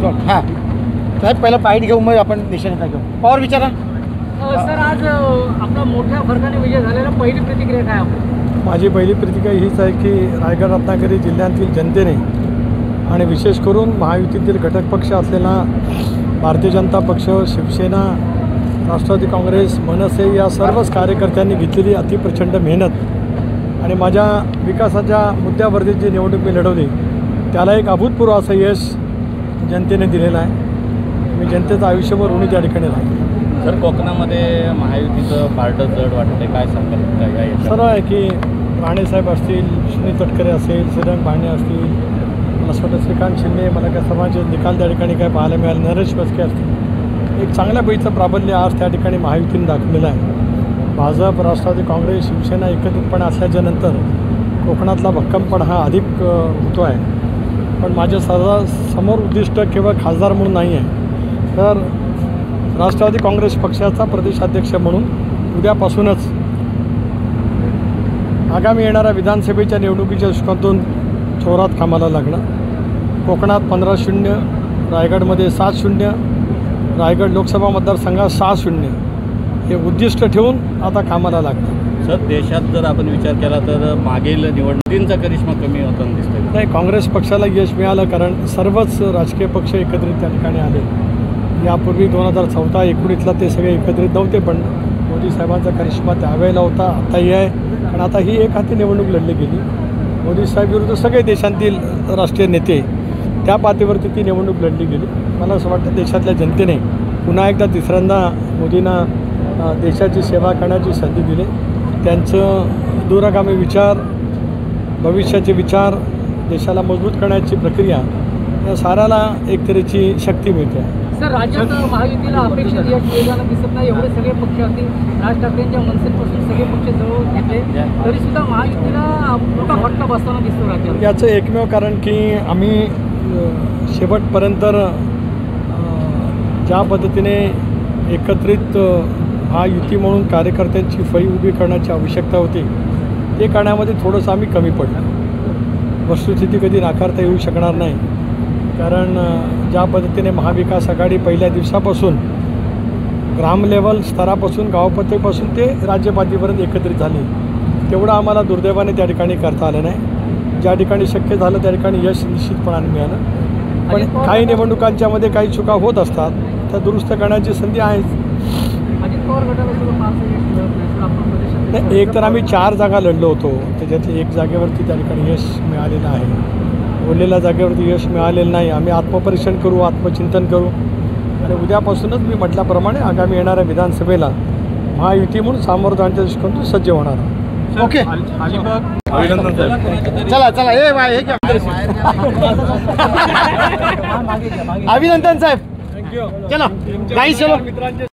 हां साहेब, पहिला बाईट घेऊ, मग आपण निशाणा घेऊ. पवार विचारा. सर, आज आपला मोठ्या फरकाने विजय झालेला, पहिली प्रतिक्रिया काय आपली? माझी पहिली प्रतिक्रिया हीच आहे की रायगड रत्नागिरी जिल्ह्यातील जनतेने आणि विशेष करून महायुतीतील घटक पक्ष असलेला भारतीय जनता पक्ष, शिवसेना, राष्ट्रवादी काँग्रेस, मनसे या सर्वच कार्यकर्त्यांनी घेतलेली अतिप्रचंड मेहनत आणि माझ्या विकासाच्या मुद्द्यावरती जी निवडणूक मी लढवली त्याला एक अभूतपूर्व असं यश जनतेने दिलेलं आहे. मी जनतेचं आयुष्यभर ऋणी त्या ठिकाणी राहील. सर, कोकणामध्ये महायुतीचं पारडं जड वाटते, काय सांगाल? सरळ आहे की राणेसाहेब असतील, सुनील तटकरे असेल, श्रीरंग भाणे असतील, मला स्वतः श्रीकांत शिंदे, मला काय समाज निकाल त्या ठिकाणी काय पाहायला मिळाले, नरेश बसके असतील, एक चांगल्या पैचं प्राबल्य आज त्या ठिकाणी महायुतीने दाखवलेलं आहे. भाजप, राष्ट्रवादी काँग्रेस, शिवसेना एकत्रितपणे असल्याच्या नंतर कोकणातला भक्कमपणा हा अधिक होतो आहे. पण माझ्या समोर उद्दिष्ट केवळ खासदार म्हणून नाही आहे, तर राष्ट्रवादी काँग्रेस पक्षाचा प्रदेशाध्यक्ष म्हणून उद्यापासूनच आगामी येणाऱ्या विधानसभेच्या निवडणुकीच्या दृष्टिकोनातून जोरात कामाला लागणं. कोकणात 15-0, रायगडमध्ये 7-0, रायगड लोकसभा मतदारसंघात 6-0 हे उद्दिष्ट ठेवून आता कामाला लागतं. सर, देशात जर आपण विचार केला तर मागील निवडणुकींचा करिश्मा कमी होताना दिसतोय. नाही, काँग्रेस पक्षाला यश मिळालं कारण सर्वच राजकीय पक्ष एकत्रित त्या ठिकाणी आले. यापूर्वी 2014-19ला ते सगळे एकत्रित नव्हते, पण मोदी साहेबांचा करिश्मा त्यावेळेला होता, आताही आहे. पण आता ही एक हाती निवडणूक लढली गेली. मोदी साहेब विरुद्ध सगळे देशांतील राष्ट्रीय नेते त्या पातळीवरती ती निवडणूक लढली गेली. मला असं वाटतं देशातल्या जनतेने पुन्हा एकदा तिसऱ्यांदा मोदींना देशाची सेवा करण्याची संधी दिली. त्यांचं दूरगामी विचार, भविष्याचे विचार, देशाला मजबूत करण्याची प्रक्रिया या साऱ्याला एक तऱ्हेची शक्ती मिळते. सर, राज्यात महायुतीला अपेक्षित यश वेगानं दिसत नाही. एवढे सगळे पक्ष असतील, राज ठाकरेंच्या मनसेपासून सगळे पक्ष जवळ घेतले, तरीसुद्धा महायुतीला मोठा फटका बसताना दिसतो राज्यात. याचं एकमेव कारण की आम्ही शेवटपर्यंत ज्या पद्धतीने एकत्रित महायुती म्हणून कार्यकर्त्यांची फळी उभी करण्याची आवश्यकता होती ते करण्यामध्ये थोडंसं आम्ही कमी पडलो. वस्तुस्थिती कधी नाकारता येऊ शकणार नाही, कारण ज्या पद्धतीने महाविकास आघाडी पहिल्या दिवसापासून ग्राम लेवल स्तरापासून, गाव पातळीपासून ते राज्य पातळीपर्यंत एकत्रित झाली, तेवढं आम्हाला दुर्दैवाने त्या ठिकाणी करता आलं नाही. ज्या ठिकाणी शक्य झालं त्या ठिकाणी यश निश्चितपणाने मिळालं. पण काही निवडणुकांच्यामध्ये काही चुका होत असतात, त्या दुरुस्त करण्याची संधी आहेच. नाही, एक तर आम्ही 4 जागा लढलो होतो, त्याच्यातली 1 जागेवरती त्या ठिकाणी यश मिळालेलं आहे. उरलेल्या जागेवरती यश मिळालेलं नाही. आम्ही आत्मपरीक्षण करू, आत्मचिंतन करू आणि उद्यापासूनच मी म्हटल्याप्रमाणे आगामी येणाऱ्या विधानसभेला महायुती म्हणून सामोरं जाण्याच्या दृष्टिकोनातून सज्ज होणार. ओके, अभिनंदन साहेब. चला चला, हे अभिनंदन साहेब. चला, गाई चलो.